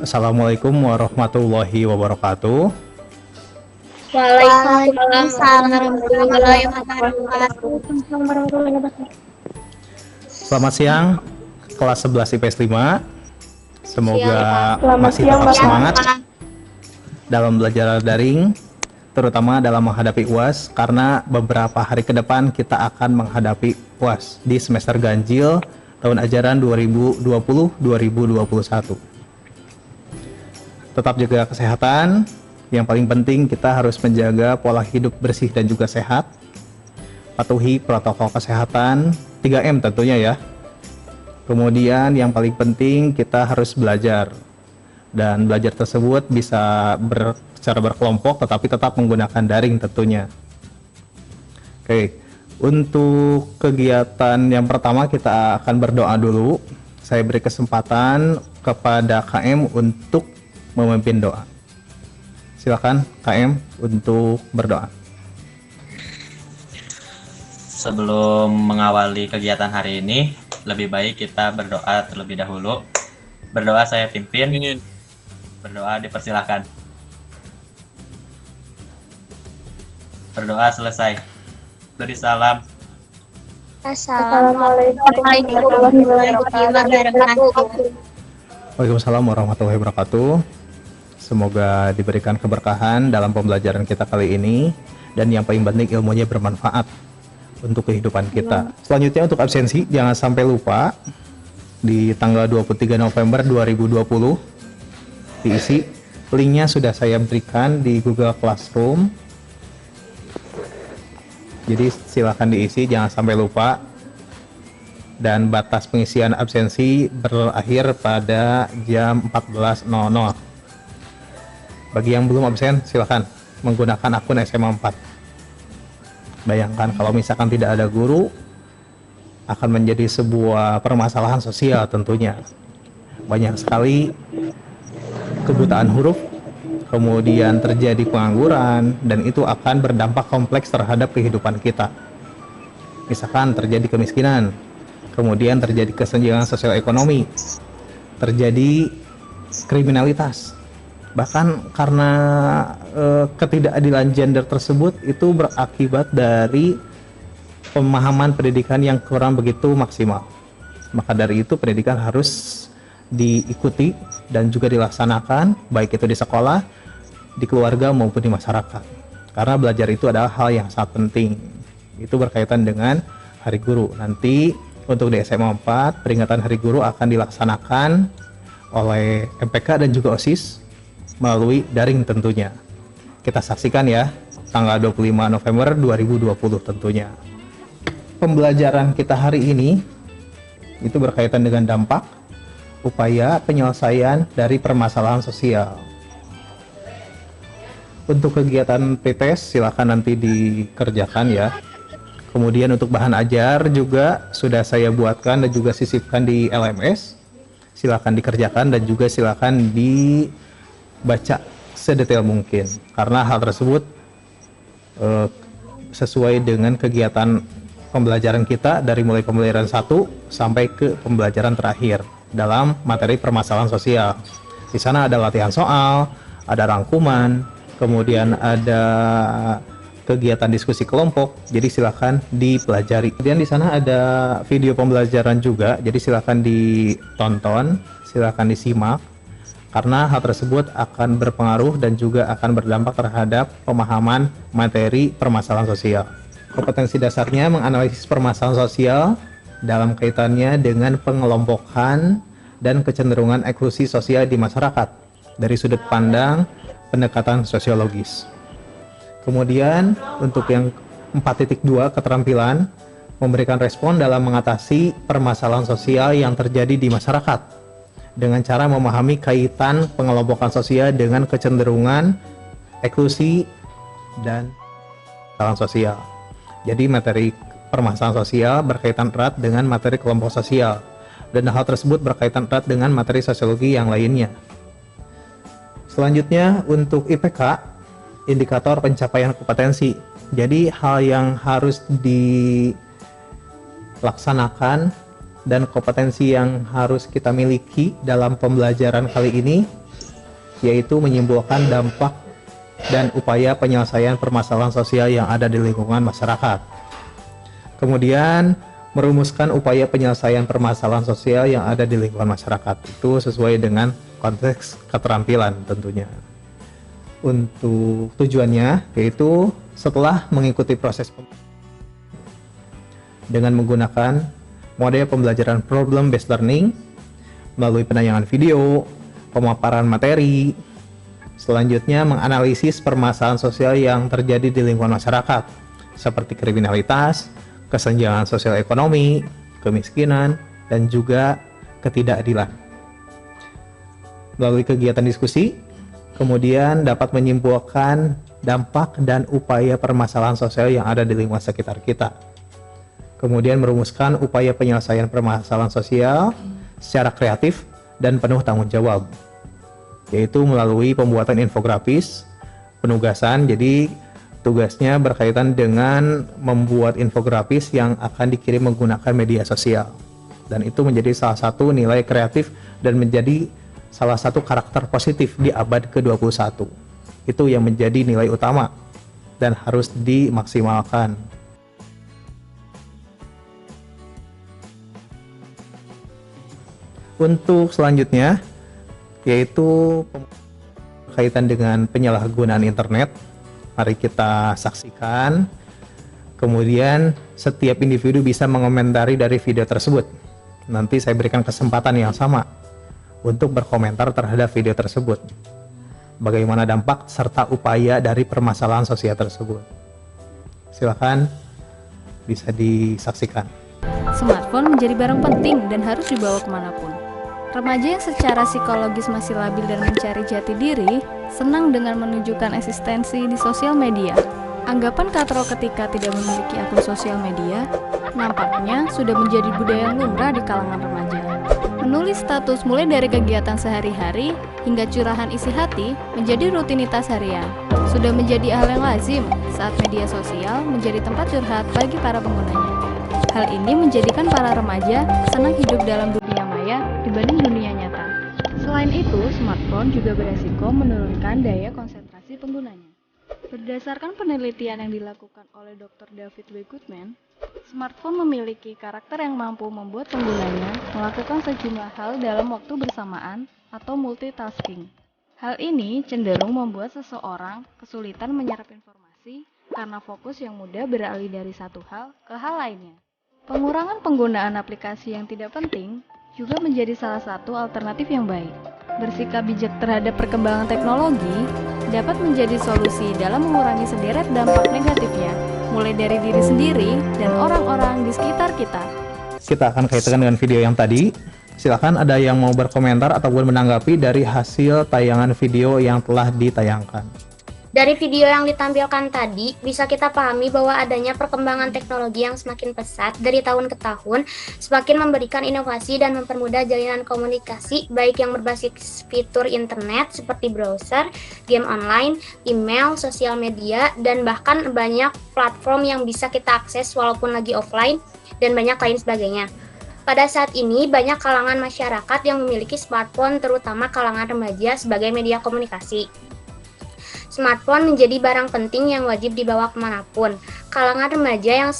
Assalamualaikum warahmatullahi wabarakatuh. Waalaikumsalam warahmatullahi wabarakatuh. Selamat siang, kelas 11 IPS 5. Semoga Selamat masih siang, tetap Bapak. semangat dalam belajar daring, terutama dalam menghadapi UAS, karena beberapa hari ke depan kita akan menghadapi UAS di semester ganjil tahun ajaran 2020-2021. Tetap jaga kesehatan. Yang paling penting kita harus menjaga pola hidup bersih dan juga sehat. Patuhi protokol kesehatan 3M tentunya ya. Kemudian yang paling penting kita harus belajar. Dan belajar tersebut bisa secara berkelompok tetapi tetap menggunakan daring tentunya. Oke, untuk kegiatan yang pertama kita akan berdoa dulu. Saya beri kesempatan kepada KM untuk memimpin doa. Silakan KM untuk berdoa. Sebelum mengawali kegiatan hari ini, lebih baik kita berdoa terlebih dahulu. Berdoa saya pimpin. Berdoa dipersilahkan. Berdoa selesai. Beri salam. Assalamualaikum warahmatullahi wabarakatuh. Waalaikumsalam warahmatullahi wabarakatuh. Semoga diberikan keberkahan dalam pembelajaran kita kali ini, dan yang paling penting ilmunya bermanfaat untuk kehidupan kita. Selanjutnya untuk absensi, jangan sampai lupa di tanggal 23 November 2020 diisi. Linknya sudah saya berikan di Google Classroom, jadi silakan diisi, jangan sampai lupa. Dan batas pengisian absensi berakhir pada jam 14.00. Bagi yang belum absen, silakan menggunakan akun SMA 4. Bayangkan kalau misalkan tidak ada guru, akan menjadi sebuah permasalahan sosial tentunya. Banyak sekali kebutaan huruf, kemudian terjadi pengangguran, dan itu akan berdampak kompleks terhadap kehidupan kita. Misalkan terjadi kemiskinan, kemudian terjadi kesenjangan sosial ekonomi, terjadi kriminalitas. Bahkan karena ketidakadilan gender tersebut itu berakibat dari pemahaman pendidikan yang kurang begitu maksimal. Maka dari itu pendidikan harus diikuti dan juga dilaksanakan, baik itu di sekolah, di keluarga maupun di masyarakat. Karena belajar itu adalah hal yang sangat penting. Itu berkaitan dengan Hari Guru. Nanti untuk di SMA 4, peringatan Hari Guru akan dilaksanakan oleh MPK dan juga OSIS melalui daring tentunya. Kita saksikan ya, tanggal 25 November 2020 tentunya. Pembelajaran kita hari ini itu berkaitan dengan dampak upaya penyelesaian dari permasalahan sosial. Untuk kegiatan PTS silakan nanti dikerjakan ya. Kemudian untuk bahan ajar juga sudah saya buatkan dan juga sisipkan di LMS. Silakan dikerjakan dan juga silakan dibaca sedetail mungkin, karena hal tersebut sesuai dengan kegiatan pembelajaran kita dari mulai pembelajaran 1 sampai ke pembelajaran terakhir dalam materi permasalahan sosial. Di sana ada latihan soal, ada rangkuman, kemudian ada kegiatan diskusi kelompok, jadi silakan dipelajari. Kemudian di sana ada video pembelajaran juga, jadi silakan ditonton, silakan disimak, karena hal tersebut akan berpengaruh dan juga akan berdampak terhadap pemahaman materi permasalahan sosial. Kompetensi dasarnya menganalisis permasalahan sosial dalam kaitannya dengan pengelompokan dan kecenderungan eksklusi sosial di masyarakat dari sudut pandang pendekatan sosiologis. Kemudian untuk yang 4.2 keterampilan memberikan respon dalam mengatasi permasalahan sosial yang terjadi di masyarakat dengan cara memahami kaitan pengelompokan sosial dengan kecenderungan eksklusi dan permasalahan sosial. Jadi materi permasalahan sosial berkaitan erat dengan materi kelompok sosial, dan hal tersebut berkaitan erat dengan materi sosiologi yang lainnya. Selanjutnya untuk IPK, indikator pencapaian kompetensi. Jadi hal yang harus dilaksanakan dan kompetensi yang harus kita miliki dalam pembelajaran kali ini yaitu menyimpulkan dampak dan upaya penyelesaian permasalahan sosial yang ada di lingkungan masyarakat. Kemudian, merumuskan upaya penyelesaian permasalahan sosial yang ada di lingkungan masyarakat. Itu sesuai dengan konteks keterampilan tentunya. Untuk tujuannya, yaitu setelah mengikuti proses dengan menggunakan model pembelajaran problem-based learning melalui penayangan video, pemaparan materi. Selanjutnya, menganalisis permasalahan sosial yang terjadi di lingkungan masyarakat, seperti kriminalitas, kesenjangan sosial ekonomi, kemiskinan, dan juga ketidakadilan. Melalui kegiatan diskusi, kemudian dapat menyimpulkan dampak dan upaya permasalahan sosial yang ada di lingkungan sekitar kita. Kemudian merumuskan upaya penyelesaian permasalahan sosial secara kreatif dan penuh tanggung jawab, yaitu melalui pembuatan infografis, penugasan. Jadi tugasnya berkaitan dengan membuat infografis yang akan dikirim menggunakan media sosial, dan itu menjadi salah satu nilai kreatif dan menjadi salah satu karakter positif di abad ke-21. Itu yang menjadi nilai utama dan harus dimaksimalkan. Untuk selanjutnya, yaitu berkaitan dengan penyalahgunaan internet. Mari kita saksikan. Kemudian setiap individu bisa mengomentari dari video tersebut. Nanti saya berikan kesempatan yang sama untuk berkomentar terhadap video tersebut. Bagaimana dampak serta upaya dari permasalahan sosial tersebut. Silakan, bisa disaksikan. Smartphone menjadi barang penting dan harus dibawa kemanapun. Remaja yang secara psikologis masih labil dan mencari jati diri, senang dengan menunjukkan eksistensi di sosial media. Anggapan katro ketika tidak memiliki akun sosial media, nampaknya sudah menjadi budaya yang lumrah di kalangan remaja. Menulis status mulai dari kegiatan sehari-hari hingga curahan isi hati menjadi rutinitas harian. Sudah menjadi hal yang lazim saat media sosial menjadi tempat curhat bagi para penggunanya. Hal ini menjadikan para remaja senang hidup dalam dunia maya dibanding dunia nyata. Selain itu, smartphone juga beresiko menurunkan daya konsentrasi penggunanya. Berdasarkan penelitian yang dilakukan oleh Dr. David W. Goodman, smartphone memiliki karakter yang mampu membuat penggunanya melakukan sejumlah hal dalam waktu bersamaan atau multitasking. Hal ini cenderung membuat seseorang kesulitan menyerap informasi karena fokus yang mudah beralih dari satu hal ke hal lainnya. Pengurangan penggunaan aplikasi yang tidak penting juga menjadi salah satu alternatif yang baik. Bersikap bijak terhadap perkembangan teknologi dapat menjadi solusi dalam mengurangi sederet dampak negatifnya, mulai dari diri sendiri dan orang-orang di sekitar kita. Kita akan kaitkan dengan video yang tadi. Silakan, ada yang mau berkomentar ataupun menanggapi dari hasil tayangan video yang telah ditayangkan. Dari video yang ditampilkan tadi, bisa kita pahami bahwa adanya perkembangan teknologi yang semakin pesat dari tahun ke tahun, semakin memberikan inovasi dan mempermudah jalinan komunikasi, baik yang berbasis fitur internet seperti browser, game online, email, sosial media, dan bahkan banyak platform yang bisa kita akses walaupun lagi offline, dan banyak lain sebagainya. Pada saat ini, banyak kalangan masyarakat yang memiliki smartphone, terutama kalangan remaja, sebagai media komunikasi. Smartphone menjadi barang penting yang wajib dibawa kemanapun. Kalangan remaja yang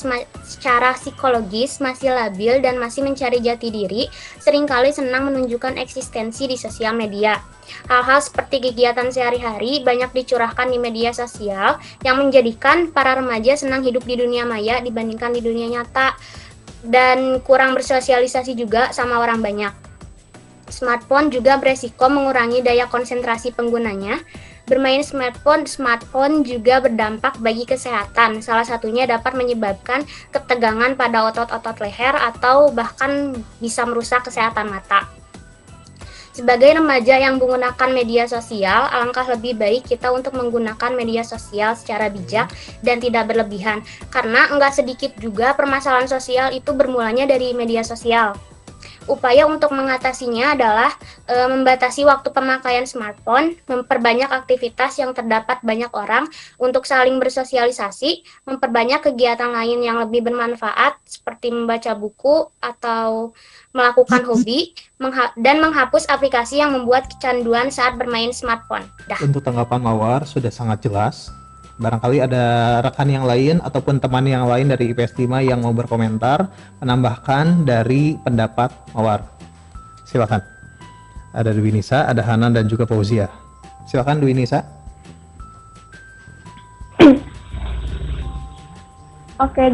secara psikologis masih labil dan masih mencari jati diri, seringkali senang menunjukkan eksistensi di sosial media. Hal-hal seperti kegiatan sehari-hari banyak dicurahkan di media sosial yang menjadikan para remaja senang hidup di dunia maya dibandingkan di dunia nyata, dan kurang bersosialisasi juga sama orang banyak. Smartphone juga beresiko mengurangi daya konsentrasi penggunanya. Bermain smartphone juga berdampak bagi kesehatan. Salah satunya dapat menyebabkan ketegangan pada otot-otot leher atau bahkan bisa merusak kesehatan mata. Sebagai remaja yang menggunakan media sosial, alangkah lebih baik kita untuk menggunakan media sosial secara bijak dan tidak berlebihan. Karena enggak sedikit juga permasalahan sosial itu bermulanya dari media sosial. Upaya untuk mengatasinya adalah membatasi waktu pemakaian smartphone, memperbanyak aktivitas yang terdapat banyak orang untuk saling bersosialisasi, memperbanyak kegiatan lain yang lebih bermanfaat seperti membaca buku atau melakukan hobi, dan menghapus aplikasi yang membuat kecanduan saat bermain smartphone. Untuk tanggapan Mawar sudah sangat jelas. Barangkali ada rekan yang lain ataupun teman yang lain dari IPS 5 yang mau berkomentar, menambahkan dari pendapat Mawar. Silakan. Ada Dwi Nisa, ada Hanan dan juga Fauzia. Silakan Dwi Nisa. Oke,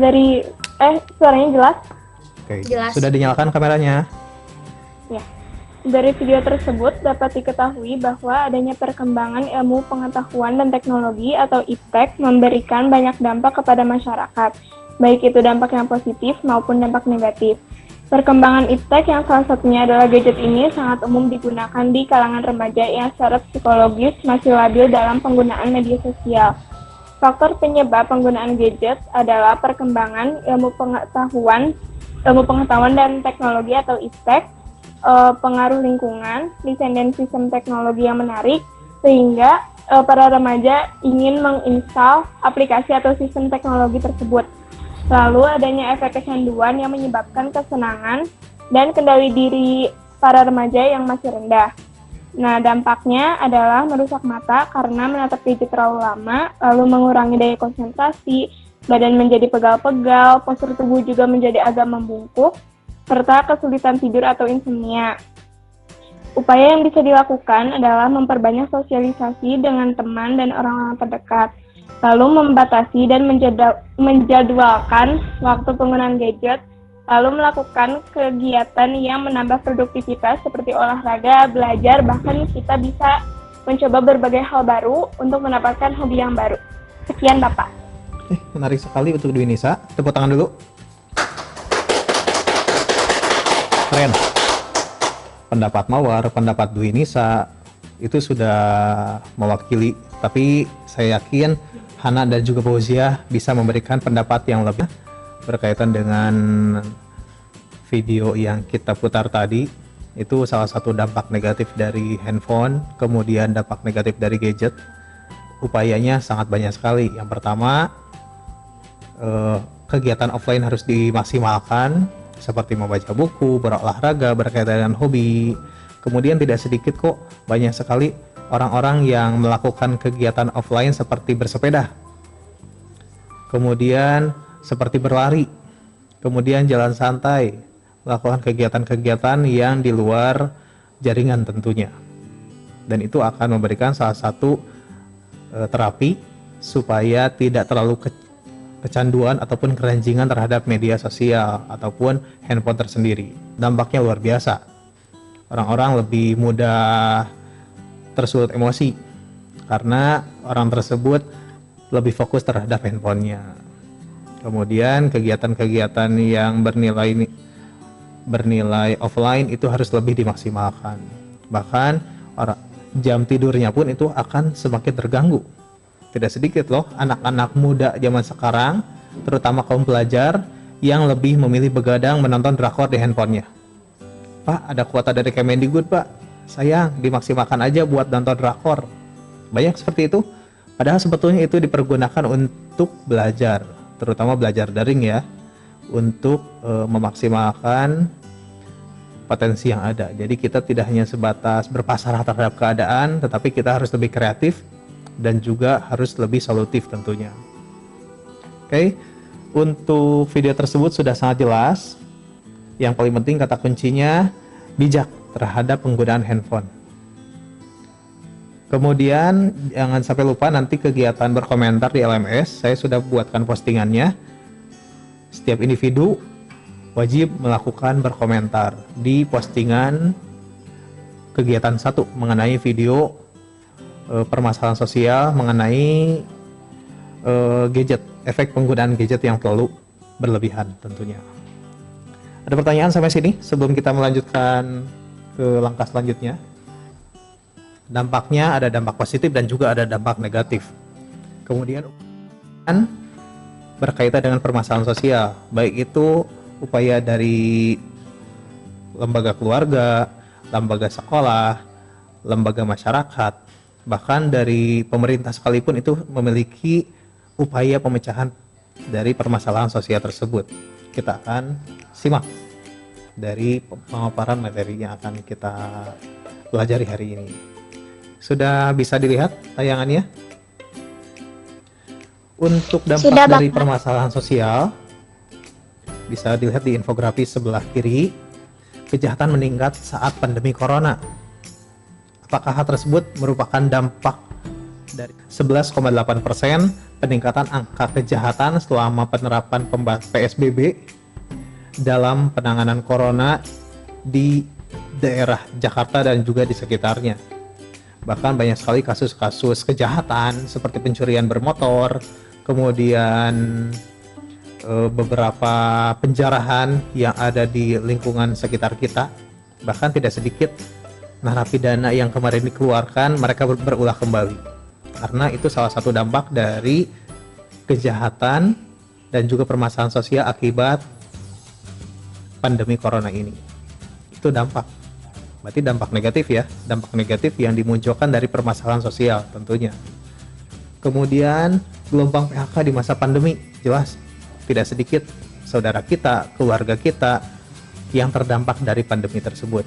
suaranya jelas? Oke, Jelas. sudah dinyalakan kameranya. Ya. Dari video tersebut dapat diketahui bahwa adanya perkembangan ilmu pengetahuan dan teknologi atau iptek memberikan banyak dampak kepada masyarakat, baik itu dampak yang positif maupun dampak negatif. Perkembangan iptek yang salah satunya adalah gadget ini sangat umum digunakan di kalangan remaja yang secara psikologis masih labil dalam penggunaan media sosial. Faktor penyebab penggunaan gadget adalah perkembangan ilmu pengetahuan dan teknologi atau iptek, pengaruh lingkungan, desain dan sistem teknologi yang menarik, sehingga para remaja ingin menginstal aplikasi atau sistem teknologi tersebut. Lalu adanya efek kecanduan yang menyebabkan kesenangan dan kendali diri para remaja yang masih rendah. Nah, dampaknya adalah merusak mata karena menatap gadget terlalu lama, lalu mengurangi daya konsentrasi, badan menjadi pegal-pegal, postur tubuh juga menjadi agak membungkuk, serta kesulitan tidur atau insomnia. Upaya yang bisa dilakukan adalah memperbanyak sosialisasi dengan teman dan orang-orang terdekat, lalu membatasi dan menjadwalkan waktu penggunaan gadget, lalu melakukan kegiatan yang menambah produktivitas seperti olahraga, belajar, bahkan kita bisa mencoba berbagai hal baru untuk mendapatkan hobi yang baru. Sekian Bapak. Menarik sekali untuk Dwi Nisa. Tepuk tangan dulu. Keren. Pendapat Mawar, pendapat Dwi Nisa itu sudah mewakili, tapi saya yakin Hana dan juga Fauzia bisa memberikan pendapat yang lebih berkaitan dengan video yang kita putar tadi. Itu salah satu dampak negatif dari handphone, kemudian dampak negatif dari gadget. Upayanya sangat banyak sekali. Yang pertama, kegiatan offline harus dimaksimalkan, seperti membaca buku, berolahraga, berkaitan dengan hobi. Kemudian tidak sedikit kok, banyak sekali orang-orang yang melakukan kegiatan offline seperti bersepeda, kemudian seperti berlari, kemudian jalan santai, melakukan kegiatan-kegiatan yang di luar jaringan tentunya. Dan itu akan memberikan salah satu terapi supaya tidak terlalu kecanduan ataupun keranjingan terhadap media sosial ataupun handphone tersendiri. Dampaknya luar biasa. Orang-orang lebih mudah tersulut emosi karena orang tersebut lebih fokus terhadap handphonenya. Kemudian kegiatan-kegiatan yang bernilai offline itu harus lebih dimaksimalkan. Bahkan jam tidurnya pun itu akan semakin terganggu. Tidak sedikit loh anak-anak muda zaman sekarang, terutama kaum pelajar, yang lebih memilih begadang menonton drakor di handphonenya. Pak, ada kuota dari Kemendikbud Pak, sayang dimaksimalkan aja buat nonton drakor. Banyak seperti itu, padahal sebetulnya itu dipergunakan untuk belajar, terutama belajar daring ya, untuk memaksimalkan potensi yang ada. Jadi kita tidak hanya sebatas berpasrah terhadap keadaan, tetapi kita harus lebih kreatif dan juga harus lebih solutif tentunya. Oke, untuk video tersebut sudah sangat jelas. Yang paling penting kata kuncinya bijak terhadap penggunaan handphone. Kemudian jangan sampai lupa nanti kegiatan berkomentar di LMS, saya sudah buatkan postingannya. Setiap individu wajib melakukan berkomentar di postingan kegiatan 1 mengenai video permasalahan sosial mengenai gadget, efek penggunaan gadget yang terlalu berlebihan tentunya. Ada pertanyaan sampai sini sebelum kita melanjutkan ke langkah selanjutnya? Dampaknya ada dampak positif dan juga ada dampak negatif. Kemudian berkaitan dengan permasalahan sosial, baik itu upaya dari lembaga keluarga, lembaga sekolah, lembaga masyarakat, bahkan dari pemerintah sekalipun itu memiliki upaya pemecahan dari permasalahan sosial tersebut. Kita akan simak dari pemaparan materi yang akan kita pelajari hari ini. Sudah bisa dilihat tayangannya? Untuk dampak Sudah, dari Bapak. permasalahan sosial, bisa dilihat di infografis sebelah kiri. Kejahatan meningkat saat pandemi corona. Apakah hal tersebut merupakan dampak dari 11,8% peningkatan angka kejahatan selama penerapan PSBB dalam penanganan corona di daerah Jakarta dan juga di sekitarnya. Bahkan banyak sekali kasus-kasus kejahatan seperti pencurian bermotor, kemudian beberapa penjarahan yang ada di lingkungan sekitar kita. Bahkan tidak sedikit narapidana yang kemarin dikeluarkan mereka berulah kembali, karena itu salah satu dampak dari kejahatan dan juga permasalahan sosial akibat pandemi corona ini. Itu dampak, berarti dampak negatif ya, dampak negatif yang dimunculkan dari permasalahan sosial tentunya. Kemudian gelombang PHK di masa pandemi, jelas tidak sedikit saudara kita, keluarga kita yang terdampak dari pandemi tersebut.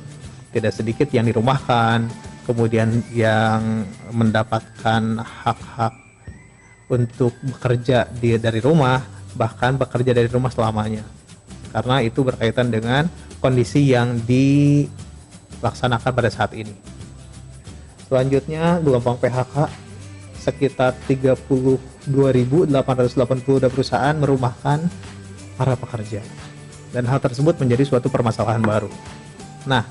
Tidak sedikit yang dirumahkan, kemudian yang mendapatkan hak-hak untuk bekerja dari rumah, bahkan bekerja dari rumah selamanya. Karena itu berkaitan dengan kondisi yang dilaksanakan pada saat ini. Selanjutnya, gelombang PHK sekitar 32.882 perusahaan merumahkan para pekerja. Dan hal tersebut menjadi suatu permasalahan baru. Nah,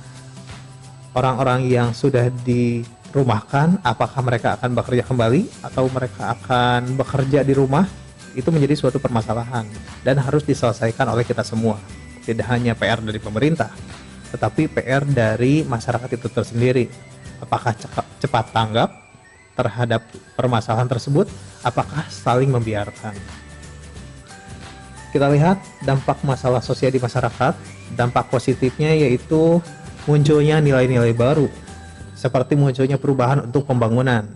orang-orang yang sudah dirumahkan, apakah mereka akan bekerja kembali atau mereka akan bekerja di rumah? Itu menjadi suatu permasalahan dan harus diselesaikan oleh kita semua. Tidak hanya PR dari pemerintah, tetapi PR dari masyarakat itu tersendiri. Apakah cepat tanggap terhadap permasalahan tersebut? Apakah saling membiarkan? Kita lihat dampak masalah sosial di masyarakat. Dampak positifnya yaitu munculnya nilai-nilai baru, seperti munculnya perubahan untuk pembangunan.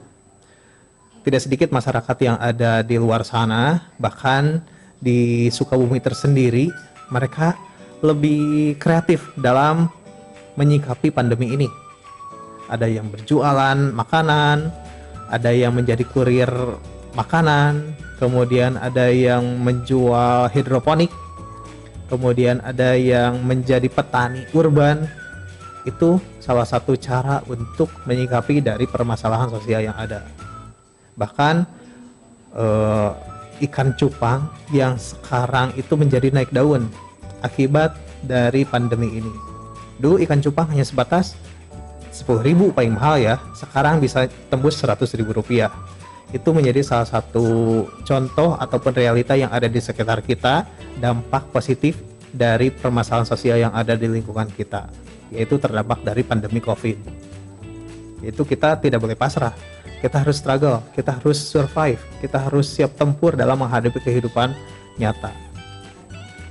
Tidak sedikit masyarakat yang ada di luar sana, bahkan di Sukabumi tersendiri, mereka lebih kreatif dalam menyikapi pandemi ini. Ada yang berjualan makanan, ada yang menjadi kurir makanan, kemudian ada yang menjual hidroponik, kemudian ada yang menjadi petani urban. Itu salah satu cara untuk menyikapi dari permasalahan sosial yang ada. Bahkan ikan cupang yang sekarang itu menjadi naik daun akibat dari pandemi ini. Dulu ikan cupang hanya sebatas 10.000 paling mahal ya, sekarang bisa tembus 100.000 rupiah. Itu menjadi salah satu contoh ataupun realita yang ada di sekitar kita, dampak positif dari permasalahan sosial yang ada di lingkungan kita, yaitu terdampak dari pandemi COVID. Yaitu kita tidak boleh pasrah, kita harus struggle, kita harus survive, kita harus siap tempur dalam menghadapi kehidupan nyata.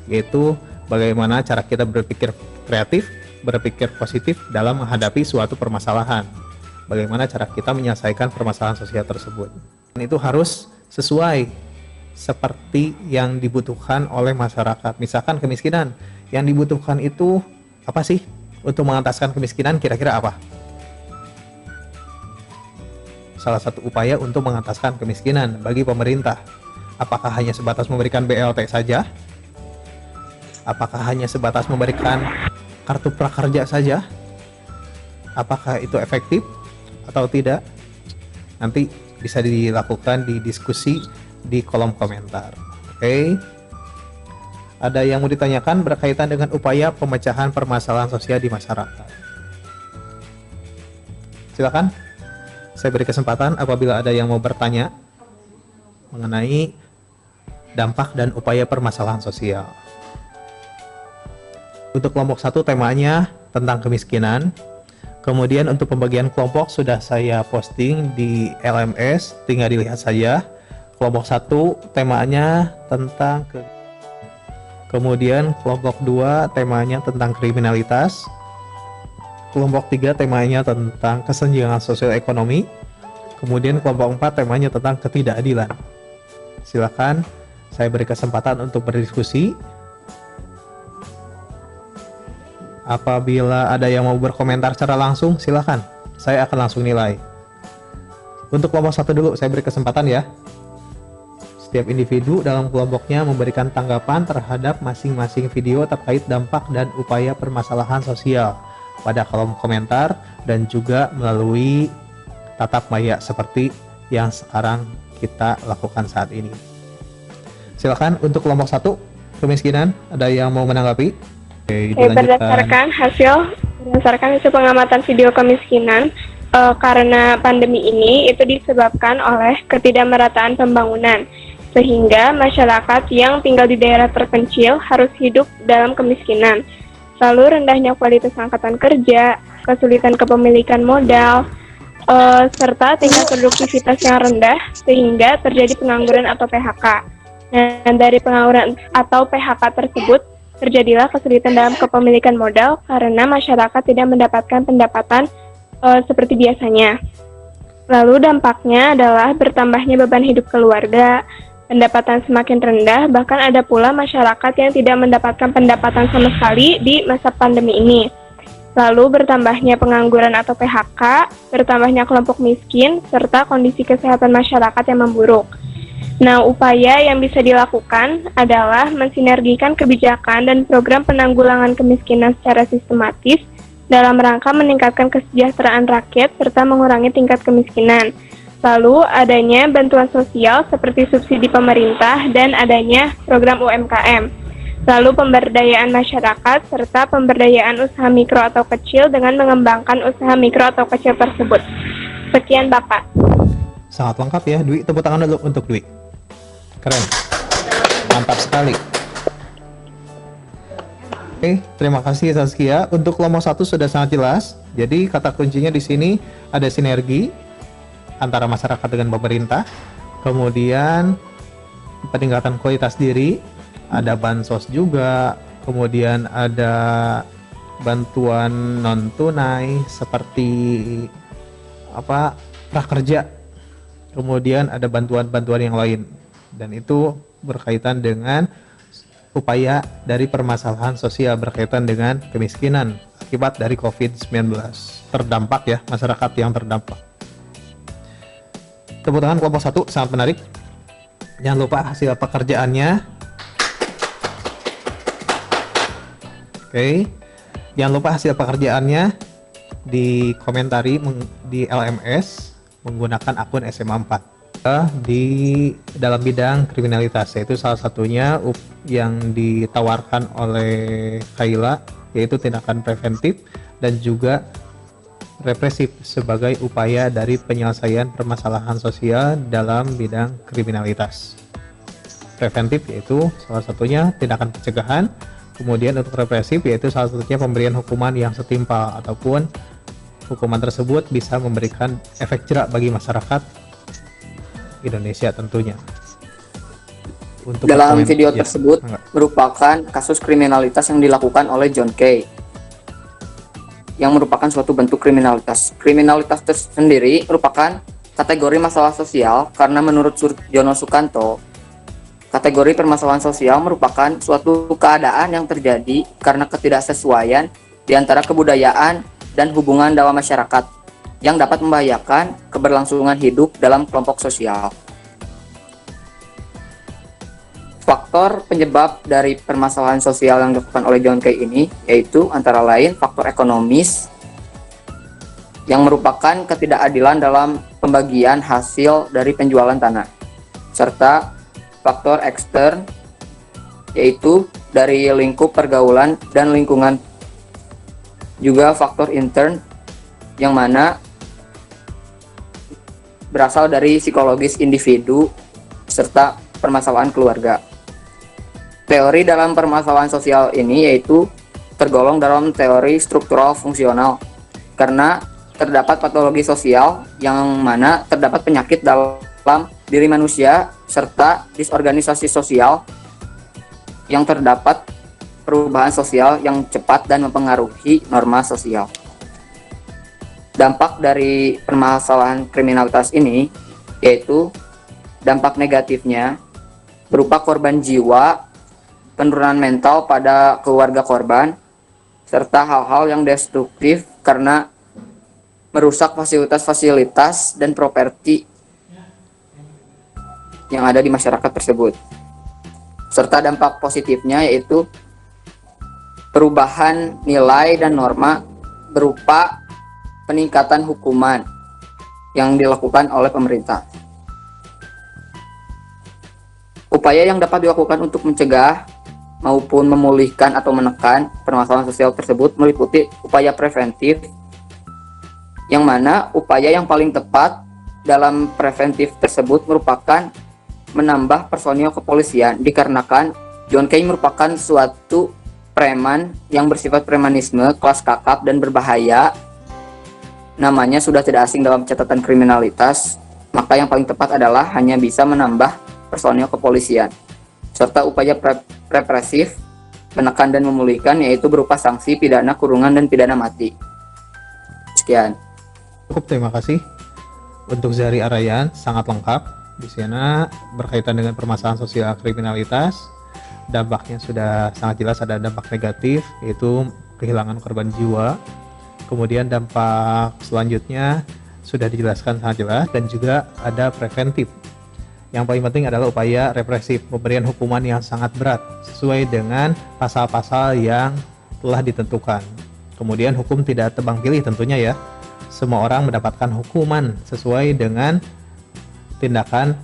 Yaitu bagaimana cara kita berpikir kreatif, berpikir positif dalam menghadapi suatu permasalahan. Bagaimana cara kita menyelesaikan permasalahan sosial tersebut. Dan itu harus sesuai seperti yang dibutuhkan oleh masyarakat. Misalkan kemiskinan, yang dibutuhkan itu apa sih? Untuk mengentaskan kemiskinan kira-kira apa? Salah satu upaya untuk mengentaskan kemiskinan bagi pemerintah. Apakah hanya sebatas memberikan BLT saja? Apakah hanya sebatas memberikan kartu prakerja saja? Apakah itu efektif atau tidak? Nanti bisa dilakukan di diskusi di kolom komentar. Oke. Ada yang mau ditanyakan berkaitan dengan upaya pemecahan permasalahan sosial di masyarakat? Silakan. Saya beri kesempatan apabila ada yang mau bertanya mengenai dampak dan upaya permasalahan sosial. Untuk kelompok 1 temanya tentang kemiskinan. Kemudian untuk pembagian kelompok sudah saya posting di LMS, tinggal dilihat saja. Kelompok 1 temanya tentang kemudian kelompok 2 temanya tentang kriminalitas. kelompok 3 temanya tentang kesenjangan sosial ekonomi. Kemudian kelompok 4 temanya tentang ketidakadilan. Silakan saya beri kesempatan untuk berdiskusi. Apabila ada yang mau berkomentar secara langsung, silakan. Saya akan langsung nilai. Untuk kelompok 1 dulu, saya beri kesempatan ya. Setiap individu dalam kelompoknya memberikan tanggapan terhadap masing-masing video terkait dampak dan upaya permasalahan sosial pada kolom komentar dan juga melalui tatap maya seperti yang sekarang kita lakukan saat ini. Silakan untuk kelompok 1, kemiskinan, ada yang mau menanggapi? Oke, Berdasarkan hasil pengamatan video kemiskinan, karena pandemi ini itu disebabkan oleh ketidakmerataan pembangunan, sehingga masyarakat yang tinggal di daerah terpencil harus hidup dalam kemiskinan. Lalu rendahnya kualitas angkatan kerja, kesulitan kepemilikan modal, serta tingkat produktivitas yang rendah sehingga terjadi pengangguran atau PHK. Nah, dari pengangguran atau PHK tersebut terjadilah kesulitan dalam kepemilikan modal karena masyarakat tidak mendapatkan pendapatan seperti biasanya. Lalu dampaknya adalah bertambahnya beban hidup keluarga, pendapatan semakin rendah, bahkan ada pula masyarakat yang tidak mendapatkan pendapatan sama sekali di masa pandemi ini. Lalu bertambahnya pengangguran atau PHK, bertambahnya kelompok miskin, serta kondisi kesehatan masyarakat yang memburuk. Nah, upaya yang bisa dilakukan adalah mensinergikan kebijakan dan program penanggulangan kemiskinan secara sistematis dalam rangka meningkatkan kesejahteraan rakyat serta mengurangi tingkat kemiskinan. Lalu adanya bantuan sosial seperti subsidi pemerintah dan adanya program UMKM. Lalu pemberdayaan masyarakat serta pemberdayaan usaha mikro atau kecil dengan mengembangkan usaha mikro atau kecil tersebut. Sekian Bapak. Sangat lengkap ya, Dwi. Tepuk tangan dulu untuk Dwi. Keren. Mantap sekali. Oke, terima kasih Saskia. Untuk kelompok 1 sudah sangat jelas. Jadi kata kuncinya di sini ada sinergi antara masyarakat dengan pemerintah. Kemudian peningkatan kualitas diri, ada bansos juga. Kemudian ada bantuan non tunai seperti prakerja. Kemudian ada bantuan-bantuan yang lain. Dan itu berkaitan dengan upaya dari permasalahan sosial berkaitan dengan kemiskinan akibat dari COVID-19. Terdampak ya, masyarakat yang terdampak. Tepuk tangan kelompok 1, sangat menarik. Jangan lupa hasil pekerjaannya. Oke. Jangan lupa hasil pekerjaannya dikomentari di LMS menggunakan akun SMA 4. Di dalam bidang kriminalitas, yaitu salah satunya yang ditawarkan oleh Kaila, yaitu tindakan preventif dan juga represif sebagai upaya dari penyelesaian permasalahan sosial dalam bidang kriminalitas. Preventif yaitu salah satunya tindakan pencegahan, kemudian untuk represif yaitu salah satunya pemberian hukuman yang setimpal ataupun hukuman tersebut bisa memberikan efek jerak bagi masyarakat Indonesia tentunya. Untuk dalam video tersebut merupakan kasus kriminalitas yang dilakukan oleh John Kay, yang merupakan suatu bentuk kriminalitas. Kriminalitas tersendiri merupakan kategori masalah sosial karena menurut Jono Sukanto, kategori permasalahan sosial merupakan suatu keadaan yang terjadi karena ketidaksesuaian di antara kebudayaan dan hubungan dalam masyarakat yang dapat membahayakan keberlangsungan hidup dalam kelompok sosial. Faktor penyebab dari permasalahan sosial yang dilakukan oleh John Kay ini yaitu antara lain faktor ekonomis yang merupakan ketidakadilan dalam pembagian hasil dari penjualan tanah, serta faktor ekstern yaitu dari lingkup pergaulan dan lingkungan, juga faktor intern yang mana berasal dari psikologis individu serta permasalahan keluarga. Teori dalam permasalahan sosial ini yaitu tergolong dalam teori struktural fungsional karena terdapat patologi sosial yang mana terdapat penyakit dalam diri manusia serta disorganisasi sosial yang terdapat perubahan sosial yang cepat dan mempengaruhi norma sosial. Dampak dari permasalahan kriminalitas ini yaitu dampak negatifnya berupa korban jiwa, penurunan mental pada keluarga korban, serta hal-hal yang destruktif karena merusak fasilitas-fasilitas dan properti yang ada di masyarakat tersebut. Serta dampak positifnya yaitu perubahan nilai dan norma berupa peningkatan hukuman yang dilakukan oleh pemerintah. Upaya yang dapat dilakukan untuk mencegah maupun memulihkan atau menekan permasalahan sosial tersebut meliputi upaya preventif, yang mana upaya yang paling tepat dalam preventif tersebut merupakan menambah personil kepolisian, dikarenakan John Kay merupakan suatu preman yang bersifat premanisme, kelas kakap dan berbahaya. Namanya sudah tidak asing dalam catatan kriminalitas, maka yang paling tepat adalah hanya bisa menambah personil kepolisian, serta upaya represif, menekan dan memulihkan, yaitu berupa sanksi pidana kurungan dan pidana mati. Sekian. Cukup, terima kasih. Untuk Zahri Arayan sangat lengkap. Di sana berkaitan dengan permasalahan sosial kriminalitas. Dampaknya sudah sangat jelas, ada dampak negatif yaitu kehilangan korban jiwa. Kemudian dampak selanjutnya sudah dijelaskan sangat jelas, dan juga ada preventif. Yang paling penting adalah upaya represif, pemberian hukuman yang sangat berat sesuai dengan pasal-pasal yang telah ditentukan. Kemudian hukum tidak tebang pilih tentunya ya. Semua orang mendapatkan hukuman sesuai dengan tindakan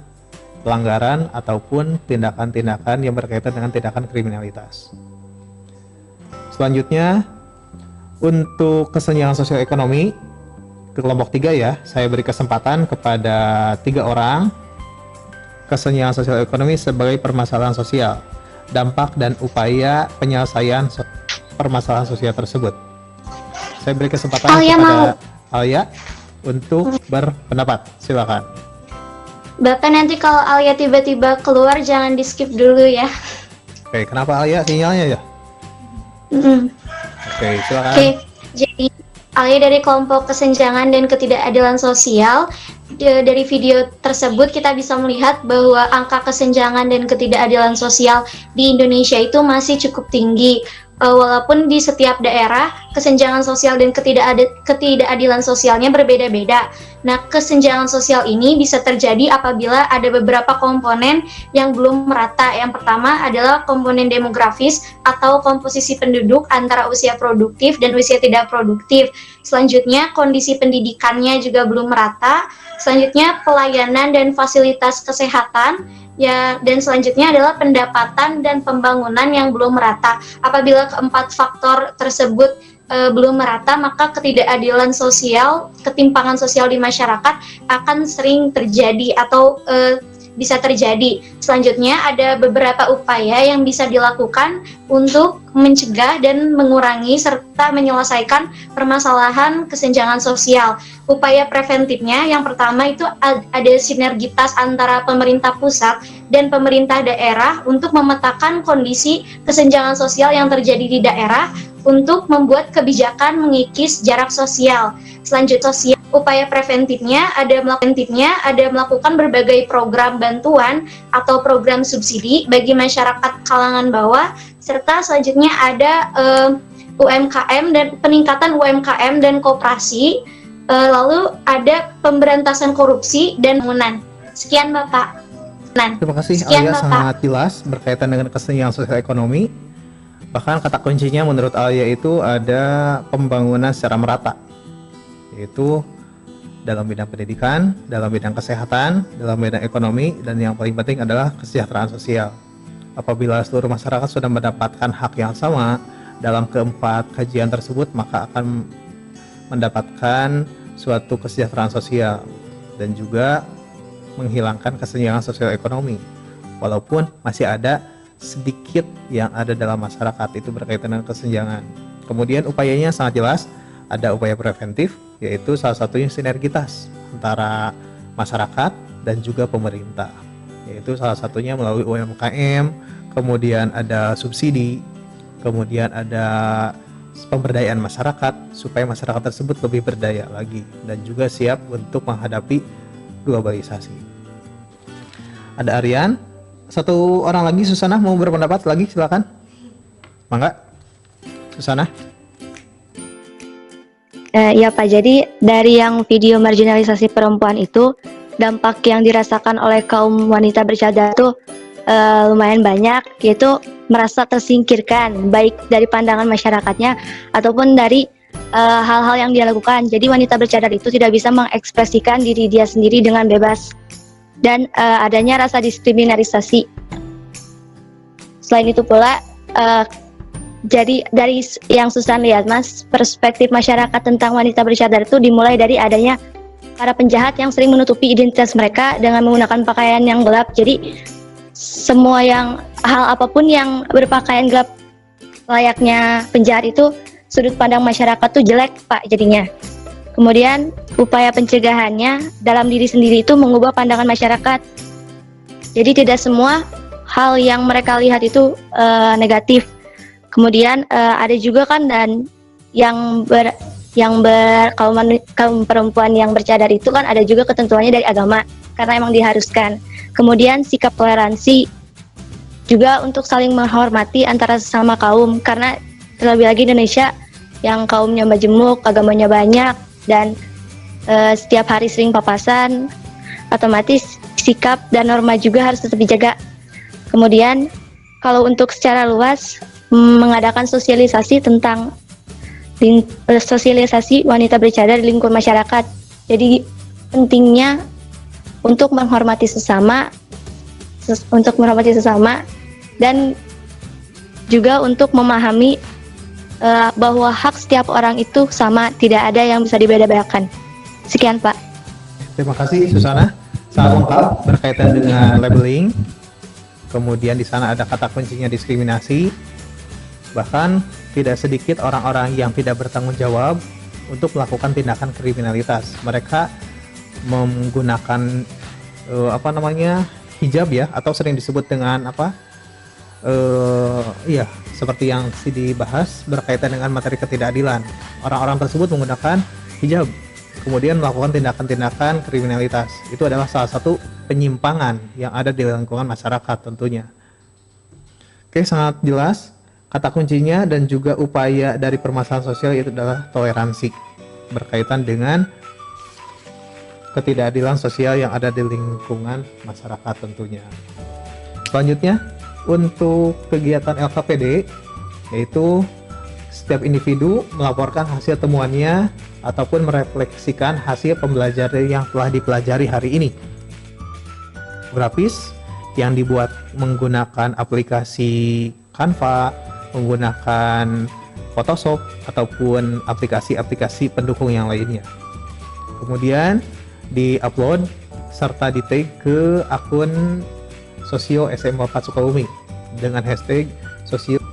pelanggaran ataupun tindakan-tindakan yang berkaitan dengan tindakan kriminalitas. Selanjutnya, untuk kesenjangan sosial ekonomi ke kelompok 3 ya, saya beri kesempatan kepada 3 orang. Kesenjangan sosial ekonomi sebagai permasalahan sosial, dampak dan upaya penyelesaian permasalahan sosial tersebut. Saya beri kesempatan kepada Alia untuk berpendapat. Silakan. Bapak, nanti kalau Alia tiba-tiba keluar jangan di skip dulu ya. Oke, kenapa Alia sinyalnya ya? Oke, silakan. Oke, jadi Alia dari kelompok kesenjangan dan ketidakadilan sosial. Dari video tersebut kita bisa melihat bahwa angka kesenjangan dan ketidakadilan sosial di Indonesia itu masih cukup tinggi. Walaupun di setiap daerah kesenjangan sosial dan ketidakadilan sosialnya berbeda-beda. Nah, kesenjangan sosial ini bisa terjadi apabila ada beberapa komponen yang belum merata. Yang pertama adalah komponen demografis atau komposisi penduduk antara usia produktif dan usia tidak produktif. Selanjutnya, kondisi pendidikannya juga belum merata. Selanjutnya, pelayanan dan fasilitas kesehatan. Ya, dan selanjutnya adalah pendapatan dan pembangunan yang belum merata. Apabila keempat faktor tersebut belum merata, maka ketidakadilan sosial, ketimpangan sosial di masyarakat akan sering terjadi atau bisa terjadi. Selanjutnya ada beberapa upaya yang bisa dilakukan untuk mencegah dan mengurangi serta menyelesaikan permasalahan kesenjangan sosial. Upaya preventifnya yang pertama itu ada sinergitas antara pemerintah pusat dan pemerintah daerah untuk memetakan kondisi kesenjangan sosial yang terjadi di daerah untuk membuat kebijakan mengikis jarak sosial. Selanjutnya upaya preventifnya ada melakukan berbagai program bantuan atau program subsidi bagi masyarakat kalangan bawah, serta selanjutnya ada UMKM dan peningkatan UMKM dan koperasi, lalu ada pemberantasan korupsi dan bangunan. Sekian Bapak. Terima kasih Alia, sangat jelas berkaitan dengan kesenjangan sosial ekonomi. Bahkan kata kuncinya menurut Alia itu ada pembangunan secara merata, yaitu dalam bidang pendidikan, dalam bidang kesehatan, dalam bidang ekonomi, dan yang paling penting adalah kesejahteraan sosial. Apabila seluruh masyarakat sudah mendapatkan hak yang sama dalam keempat kajian tersebut, maka akan mendapatkan suatu kesejahteraan sosial dan juga menghilangkan kesenjangan sosial ekonomi. Walaupun masih ada sedikit yang ada dalam masyarakat itu berkaitan dengan kesenjangan. Kemudian upayanya sangat jelas, ada upaya preventif, yaitu salah satunya sinergitas antara masyarakat dan juga pemerintah, yaitu salah satunya melalui UMKM, kemudian ada subsidi, kemudian ada pemberdayaan masyarakat supaya masyarakat tersebut lebih berdaya lagi dan juga siap untuk menghadapi globalisasi. Ada Aryan, satu orang lagi, Susana mau berpendapat lagi, silakan. Mangga, Susana. Ya Pak, jadi dari yang video marginalisasi perempuan itu, dampak yang dirasakan oleh kaum wanita bercadar itu lumayan banyak, yaitu merasa tersingkirkan, baik dari pandangan masyarakatnya ataupun dari hal-hal yang dia lakukan. Jadi wanita bercadar itu tidak bisa mengekspresikan diri dia sendiri dengan bebas, dan adanya rasa diskriminalisasi. Selain itu pula, jadi dari yang Susan lihat Mas, perspektif masyarakat tentang wanita bercadar itu dimulai dari adanya para penjahat yang sering menutupi identitas mereka dengan menggunakan pakaian yang gelap. Jadi semua hal apapun yang berpakaian gelap layaknya penjahat itu, sudut pandang masyarakat tuh jelek Pak jadinya. Kemudian upaya pencegahannya dalam diri sendiri itu mengubah pandangan masyarakat. Jadi tidak semua hal yang mereka lihat itu negatif. Kemudian ada juga kan dan kaum perempuan yang bercadar itu kan ada juga ketentuannya dari agama karena emang diharuskan. Kemudian sikap toleransi juga untuk saling menghormati antara sesama kaum, karena terlebih lagi Indonesia yang kaumnya majemuk, agamanya banyak, dan setiap hari sering papasan, otomatis sikap dan norma juga harus tetap dijaga. Kemudian kalau untuk secara luas mengadakan sosialisasi tentang sosialisasi wanita bercadar di lingkungan masyarakat. Jadi pentingnya untuk menghormati sesama, dan juga untuk memahami bahwa hak setiap orang itu sama, tidak ada yang bisa dibeda-bedakan. Sekian Pak. Terima kasih Susana, sangat lengkap berkaitan dengan labeling. Kemudian di sana ada kata kuncinya diskriminasi. Bahkan tidak sedikit orang-orang yang tidak bertanggung jawab untuk melakukan tindakan kriminalitas. Mereka menggunakan hijab ya, atau sering disebut dengan seperti yang dibahas berkaitan dengan materi ketidakadilan. Orang-orang tersebut menggunakan hijab kemudian melakukan tindakan-tindakan kriminalitas. Itu adalah salah satu penyimpangan yang ada di lingkungan masyarakat tentunya. Oke, sangat jelas kata kuncinya dan juga upaya dari permasalahan sosial itu adalah toleransi berkaitan dengan ketidakadilan sosial yang ada di lingkungan masyarakat tentunya. Selanjutnya untuk kegiatan LKPD, yaitu setiap individu melaporkan hasil temuannya ataupun merefleksikan hasil pembelajaran yang telah dipelajari hari ini. Grafis yang dibuat menggunakan aplikasi Canva, menggunakan Photoshop ataupun aplikasi-aplikasi pendukung yang lainnya. Kemudian di-upload serta di-tag ke akun Sosio SMA 4 Sukabumi dengan hashtag Sosio.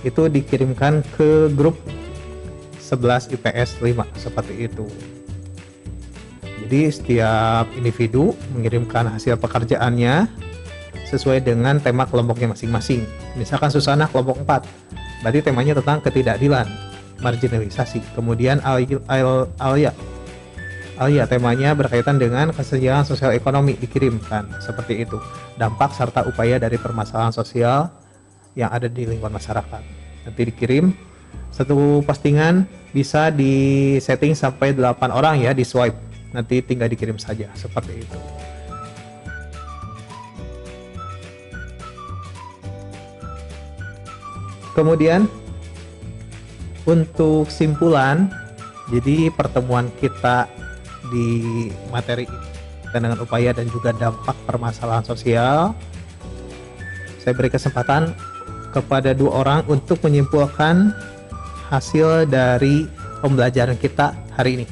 Itu dikirimkan ke grup 11 IPS 5 seperti itu. Jadi setiap individu mengirimkan hasil pekerjaannya sesuai dengan tema kelompoknya masing-masing. Misalkan Susana kelompok 4, berarti temanya tentang ketidakadilan, marginalisasi. Kemudian Alia temanya berkaitan dengan kesenjangan sosial ekonomi, dikirimkan seperti itu. Dampak serta upaya dari permasalahan sosial yang ada di lingkungan masyarakat. Nanti dikirim satu postingan bisa di setting sampai 8 orang ya, di swipe. Nanti tinggal dikirim saja seperti itu. Kemudian untuk simpulan, jadi pertemuan kita di materi ini dengan upaya dan juga dampak permasalahan sosial, saya beri kesempatan kepada 2 orang untuk menyimpulkan hasil dari pembelajaran kita hari ini.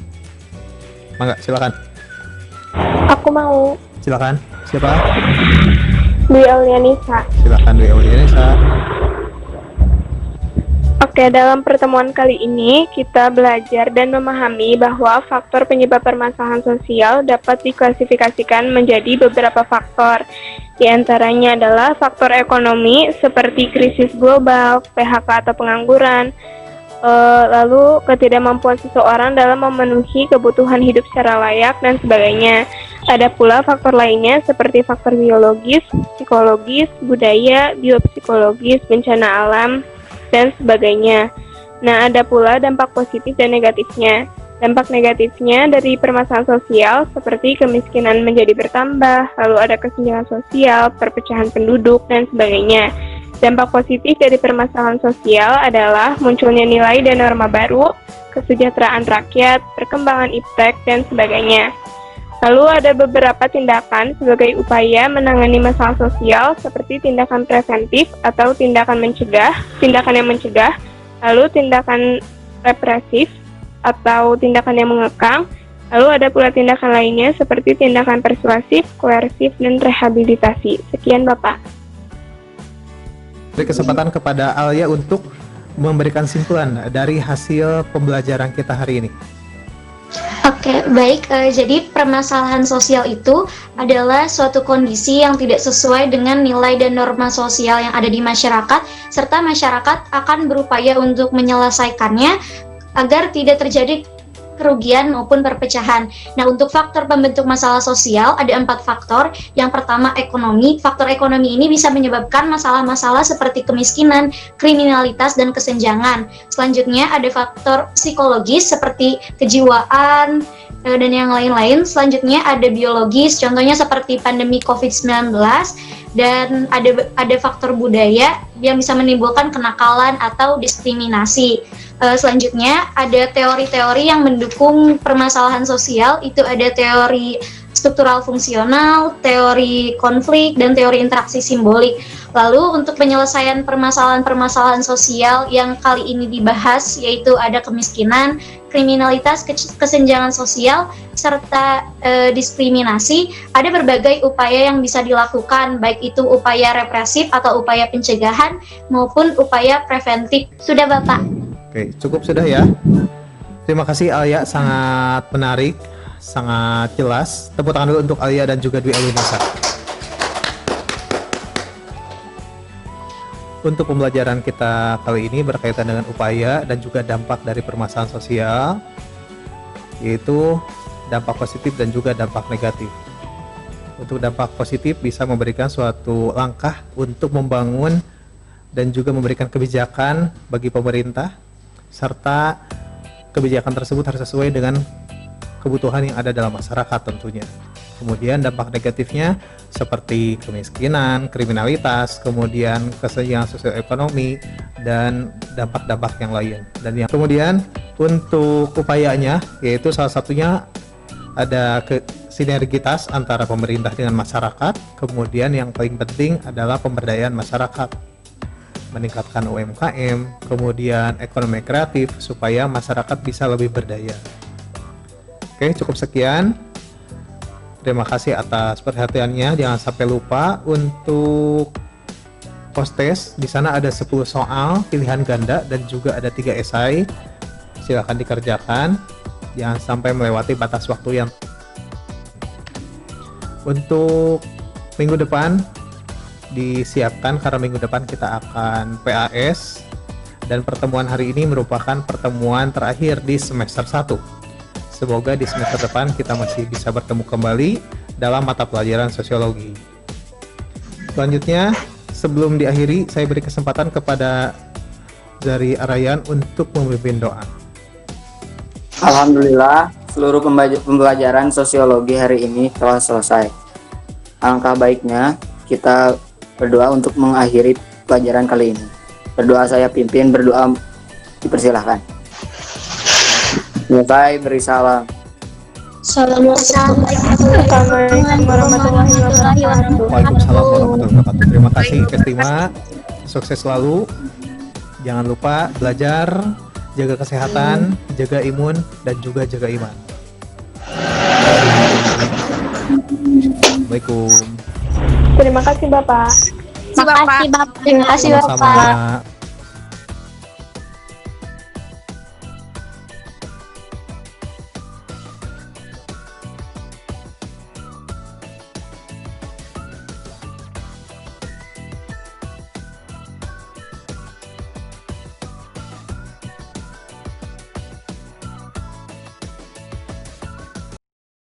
Mangga, silakan. Aku mau. Silakan. Siapa? Dwi Aulianisa. Silakan Dwi Aulianisa. Oke, dalam pertemuan kali ini kita belajar dan memahami bahwa faktor penyebab permasalahan sosial dapat diklasifikasikan menjadi beberapa faktor. Di antaranya adalah faktor ekonomi seperti krisis global, PHK atau pengangguran, lalu ketidakmampuan seseorang dalam memenuhi kebutuhan hidup secara layak, dan sebagainya. Ada pula faktor lainnya seperti faktor biologis, psikologis, budaya, biopsikologis, bencana alam, dan sebagainya. Nah, ada pula dampak positif dan negatifnya. Dampak negatifnya dari permasalahan sosial seperti kemiskinan menjadi bertambah, lalu ada kesenjangan sosial, perpecahan penduduk, dan sebagainya. Dampak positif dari permasalahan sosial adalah munculnya nilai dan norma baru, kesejahteraan rakyat, perkembangan iptek, dan sebagainya. Lalu ada beberapa tindakan sebagai upaya menangani masalah sosial seperti tindakan preventif atau tindakan yang mencegah, lalu tindakan represif atau tindakan yang mengekang, lalu ada pula tindakan lainnya seperti tindakan persuasif, koersif, dan rehabilitasi. Sekian Bapak. Beri kesempatan kepada Alia untuk memberikan simpulan dari hasil pembelajaran kita hari ini. Oke, baik. Jadi permasalahan sosial itu adalah suatu kondisi yang tidak sesuai dengan nilai dan norma sosial yang ada di masyarakat, serta masyarakat akan berupaya untuk menyelesaikannya agar tidak terjadi kerugian maupun perpecahan. Nah, untuk faktor pembentuk masalah sosial ada 4 faktor. Yang pertama, ekonomi. Faktor ekonomi ini bisa menyebabkan masalah-masalah seperti kemiskinan, kriminalitas, dan kesenjangan. Selanjutnya ada faktor psikologis seperti kejiwaan dan yang lain-lain. Selanjutnya ada biologis, contohnya seperti pandemi COVID-19, dan ada faktor budaya yang bisa menimbulkan kenakalan atau diskriminasi. Selanjutnya ada teori-teori yang mendukung permasalahan sosial, itu ada teori struktural fungsional, teori konflik, dan teori interaksi simbolik. Lalu untuk penyelesaian permasalahan-permasalahan sosial yang kali ini dibahas, yaitu ada kemiskinan, kriminalitas, kesenjangan sosial, serta diskriminasi, ada berbagai upaya yang bisa dilakukan, baik itu upaya represif atau upaya pencegahan maupun upaya preventif. Sudah Bapak. Oke, cukup sudah ya. Terima kasih Alia, sangat menarik, sangat jelas. Tepuk tangan dulu untuk Alia dan juga Dwi Elwinasa. Untuk pembelajaran kita kali ini berkaitan dengan upaya dan juga dampak dari permasalahan sosial, yaitu dampak positif dan juga dampak negatif. Untuk dampak positif bisa memberikan suatu langkah untuk membangun dan juga memberikan kebijakan bagi pemerintah, serta kebijakan tersebut harus sesuai dengan kebutuhan yang ada dalam masyarakat tentunya. Kemudian dampak negatifnya seperti kemiskinan, kriminalitas, kemudian kesenjangan sosial ekonomi, dan dampak-dampak yang lain. Dan yang kemudian untuk upayanya, yaitu salah satunya ada sinergitas antara pemerintah dengan masyarakat. Kemudian yang paling penting adalah pemberdayaan masyarakat, meningkatkan UMKM, kemudian ekonomi kreatif supaya masyarakat bisa lebih berdaya. Oke, cukup sekian. Terima kasih atas perhatiannya. Jangan sampai lupa untuk post-test. Di sana ada 10 soal pilihan ganda dan juga ada 3 esai. Silakan dikerjakan. Jangan sampai melewati batas waktu yang. Untuk minggu depan disiapkan karena minggu depan kita akan PAS, dan pertemuan hari ini merupakan pertemuan terakhir di semester 1. Semoga di semester depan kita masih bisa bertemu kembali dalam mata pelajaran sosiologi. Selanjutnya, sebelum diakhiri, saya beri kesempatan kepada Zari Arayan untuk memimpin doa. Alhamdulillah, seluruh pembelajaran sosiologi hari ini telah selesai. Alangkah baiknya kita berdoa untuk mengakhiri pelajaran kali ini. Berdoa saya pimpin, berdoa dipersilahkan. Mulai beri salam. Assalamualaikum warahmatullahi wabarakatuh. Waalaikumsalam warahmatullahi wabarakatuh. Terima kasih Kestima, sukses selalu. Jangan lupa belajar, jaga kesehatan, jaga imun, dan juga jaga iman. Assalamualaikum. Terima kasih Bapak. Terima kasih Bapak. Sama-sama.